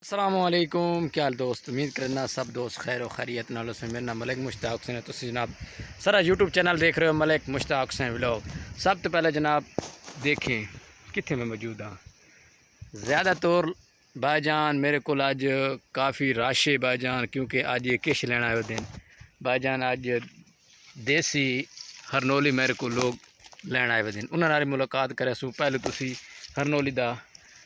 अस्सलामुअलैकुम, क्या हाल दोस्त। उम्मीद करना सब दोस्त खैर और खैरियत नाल से। मेरा नाम मलिक मुश्ताक हुसैन है। तुम जनाब सारा यूट्यूब चैनल देख रहे हो मलिक मुश्ताक हुसैन व्लॉग। सब तो पहले जनाब देखें कितने में मौजूद हाँ। ज़्यादा तौर भाईजान मेरे को अज काफ़ी रश है भाईजान, क्योंकि अज ये किश लेना आए दिन भाईजान। अज देसी हरनोली मेरे को लोग लैन आए दिन, उन्होंने मुलाकात करे सू। पहले तुसी हरनोली का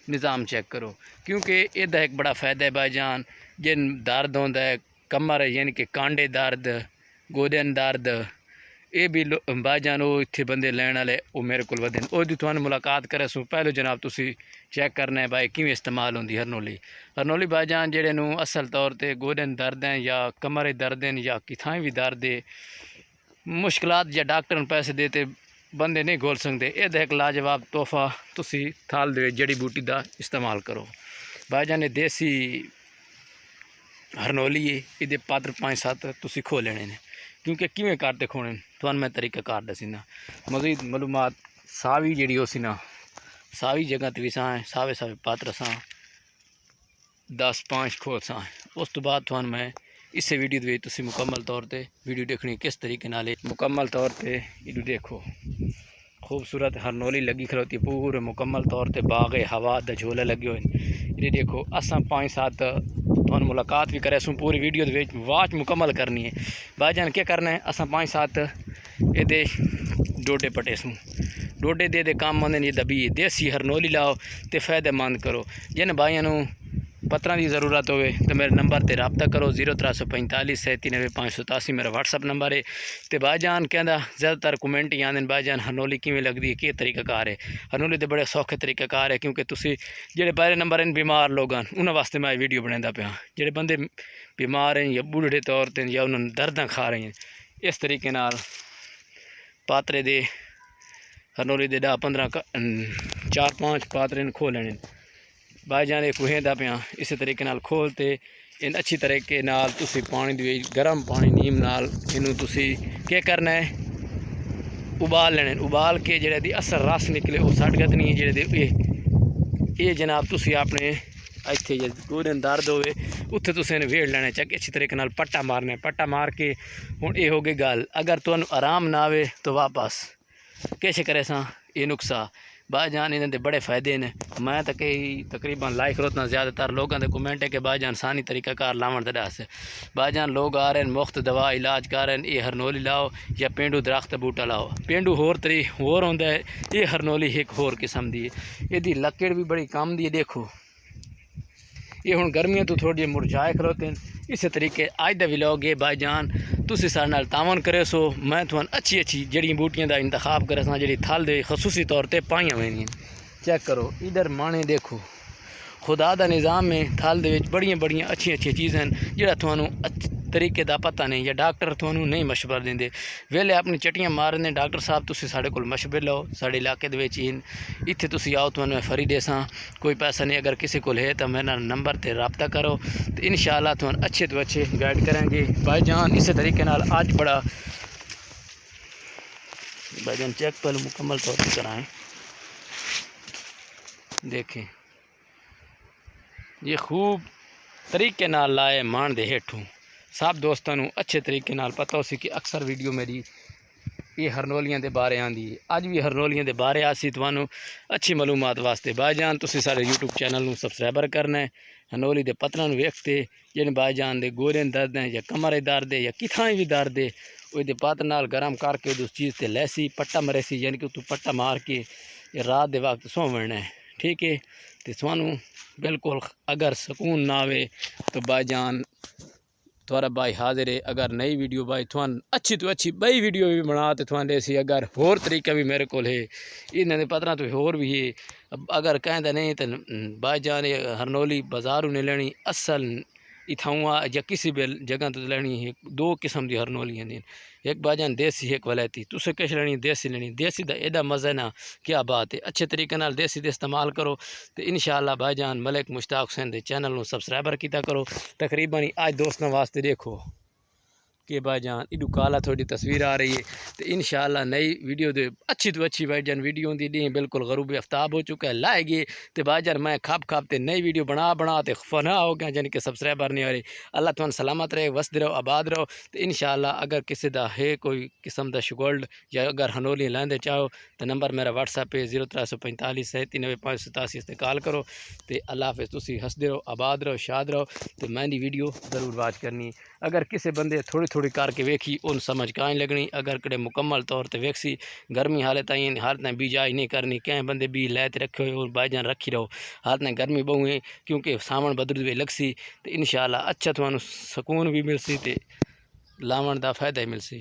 निज़ाम चेक करो, क्योंकि यदा एक बड़ा फ़ायदा है भाईजान। जिन दर्द होंदा है कमर यानी कि कांडे दर्द, गोदन दर्द, ये भी भाईजान वो इतने बंदे लैन वाले वो मेरे को वधन ओदी तुहानू मुलाकात करे सू। पहले जनाब तुसी चेक करना है भाई किवें इस्तेमाल होंदी हरनोली। हरनोली भाईजान जेड़े नू असल तौर पर गोदन दर्द हैं या कमर दर्द हैं या किथाएँ भी दर्द है, मुश्किलात या डॉक्टर पैसे देते बंदे नहीं घोल सकते। यह एक लाजवाब तोहफा तुसी थाल दे जड़ी बूटी का इस्तेमाल करो भाईजान। ने देसी हरनोली है, ये पात्र 5-7 तुसी खो लेने ने, क्योंकि किवें करते खोने तो मैं तरीक़ाकार दसीना। मज़ीद मालूमात सावी जी हो सी ना, सावी जगह तो भी साँ सावे सावे पात्र साँ 10-5 खो साँ। उस तो बाद तुहानू मैं इस वीडियो तुसी मुकम्मल तौर पर वीडियो देखनी किस तरीके नाल मुकम्मल तौर पर इनू देखो। खूबसूरत हरनोली लगी खलोती पूरे मुकम्मल तौर पर बाग हवा द झोले लगे हुए ये देखो। असा 5-7 तुहानू मुलाकात भी करे सूँ पूरी वीडियो वाच मुकम्मल करनी है भाईजान। क्या करना है असा 5-7 ये डोडे पटे सूँ। डोडे दे काम आते ये दबी देसी हरनोली लाओ तो फ़ायदेमंद करो। जिन भाइयों पत्रा की ज़रूरत हो तो मेरे नंबर पर रबता करो 0345 379587 मेरा व्हाट्सअप नंबर है। तो भाईजान कहता ज़्यादातर कमेंट ही आते हैं भाईजान हरनोली किमें लगती है, कि तरीकाकार है। हरनोली तो बड़े सौखे तरीकाकार है, क्योंकि तुसी जेड़े पहले नंबर इन बीमार लोग हैं उन्होंने वास्ते मैं वीडियो बनाता पाया। जेड़े बंदे बीमार हैं या बूढ़े तौर पर या उन्होंने दर्द खा रहे हैं, इस तरीके नाल पात्रे दे हरनोली दे 10-15 4-5 पात्रे खो लेने भाईजान। एक कुहेंदा पाया इस तरीके नाल खोलते इन अच्छी तरीके नाल तुसी पानी दी गर्म पानी नीम नाल इनू तुसी क्या करना है उबाल लेने। उबाल के जेड़े दी असर रस निकले वो सट गत नहीं है। जेड़े ये जनाब तुसी अपने इत्थे जे गोदन दर्द होवे उत्थे तुसी इन्हें वेड़ लेना चाहिए अच्छी तरीके नाल पट्टा मारना है। पट्टा मार के हुण ये हो गई गल। अगर तुहानू आराम ना आवे तो वापस किश करे सा ये नुकसा भाईजान। इन्हें बड़े फ़ायदे ने। मैं तो कई तकरीबन लाइक रोतना ज़्यादातर लोगों के कमेंट है कि भाईजान सानी तरीकाकार लावन दस भाईजान। लोग आ रहे हैं मुफ्त दवा इलाज कर रहे हैं, ये हरनोली लाओ या पेंडू दरख्त बूटा लाओ। पेंडू होर तरी होर होंदा है, ये हरनोली एक होर किस्म की है। यदी लकड़ भी बड़ी कम दी है। देखो ये हुण गर्मियों तो थोड़ी मुरझाए खलोते हैं। इस तरीके अज का व्लॉग ये भाईजान तुसी सारे नाल तावन करे सो। मैं तुहानू अच्छी अच्छी जड़ी बूटियां का इंतखाब करे सा जी थल दे खसूसी तौर पर पाइया हुई। चेक करो इधर माने देखो खुदा का निज़ाम में थल दे बड़िया बड़िया अच्छी अच्छी चीज़ां जो थानू तरीके का पता नहीं या डॉक्टर थानू नहीं मशवरा देंगे। वेले अपनी चटियाँ मारने डॉक्टर साहब तुसी साढ़े कोल मशवरे लो। साढ़े इलाके इत्थे तुसी आओ तो फ्री देसा, कोई पैसा नहीं। अगर किसी को है तो मेरा नंबर पर रबता करो तो इंशाअल्लाह तुहानू अच्छे तो अच्छे गाइड करेंगे भाईजान। इस तरीके नाल आज बड़ा भाईजान चेक पहले मुकम्मल तौर पर कराएँ। देखें ये खूब तरीके नाल लाए मान दे हेठों। सब दोस्तों अच्छे तरीके नाल पता हो सी कि अक्सर वीडियो मेरी ये हरनोलियां दे बारे आंदी है। अज भी हरनोलियां दे बारे आसी तुहानू अच्छी मालूमात वास्ते भाईजान तुसी सारे यूट्यूब चैनल नू सबसक्राइबर करना है। हरनोली दे पत्तरां नू वेखते जिन भाईजान दे गोरे दर्द हैं या कमर दर्द है या किथाएँ भी दर्द है वो पात्र नाल गर्म करके उस चीज़ ते लैसी पट्टा मरे सी, यानी कि तू पट्टा मार के रात दे वक्त सोवना है। ठीक है तो थानू बिल्कुल अगर सुकून ना आवे तो भाईजान थोड़ा भाई हाजिर है। अगर नई वीडियो भाई थान अच्छी तो अच्छी बई वीडियो भी बना तो थान देसी। अगर होर तरीका भी मेरे को है इन्होंने पता तो होर भी है। अगर कहता नहीं तो भाईजान हरनोली बाजारू ने लेनी असल इथाऊँ या किसी भी जगह तो लेनी है। 2 किस्म की हरनोलियाँ दी, एक भाईजान देसी एक वलैती। तुसें किश लेनी देसी लेनी, देसी का एडा मज़ा ना क्या बात है। अच्छे तरीके नाल देसी दे इस्तेमाल करो तो इंशाअल्लाह भाईजान मलिक मुश्ताक हुसैन दे चैनल नू सबसक्राइबर किया करो। तकरीबन आज दोस्तों वास्ते देखो कि भाईजान इडू काला थोड़ी तस्वीर आ रही है। तो इंशाअल्लाह नई वीडियो दे अच्छी तो अच्छी भाईजान वीडियो होंगी डी बिल्कुल गरूब आफ्ताब हो चुका है लाएगी। तो भाईजान मैं खाप ते नई वीडियो बना ते फना हो गया यानी कि सब्सक्राइबर नहीं आ रही। अल्लाह तुम सलामत रहे, वसद रहो, आबाद रहो। तो इंशाअल्लाह अगर किसी का है कोई किस्म का शुगोल्ड या अगर हनोली लेंदे चाहो तो नंबर मेरा व्हाट्सएप है 0345 379587 इस कॉल करो। तो अल्लाह हाफिज़, तुसी हंसदे रहो, आबाद रहो, शाद रहो। तो मैंने वीडियो ज़रूर वाच करनी। अगर किसी बंदे थोड़ी थोड़ी करके वेखी उन समझ काँ लगनी, अगर कड़े मुकम्मल तौर पर वेखसी गर्मी हालत बीजाई नहीं करनी। कैं बंदे बी लैत रखे हो भाईजान रखी रहो, हालत गर्मी बहु है क्योंकि सावन बदल वे लगसी। तो इंशाअल्लाह अच्छा थानू सुकून भी मिलसी ते लावन का फायदा ही मिलसी।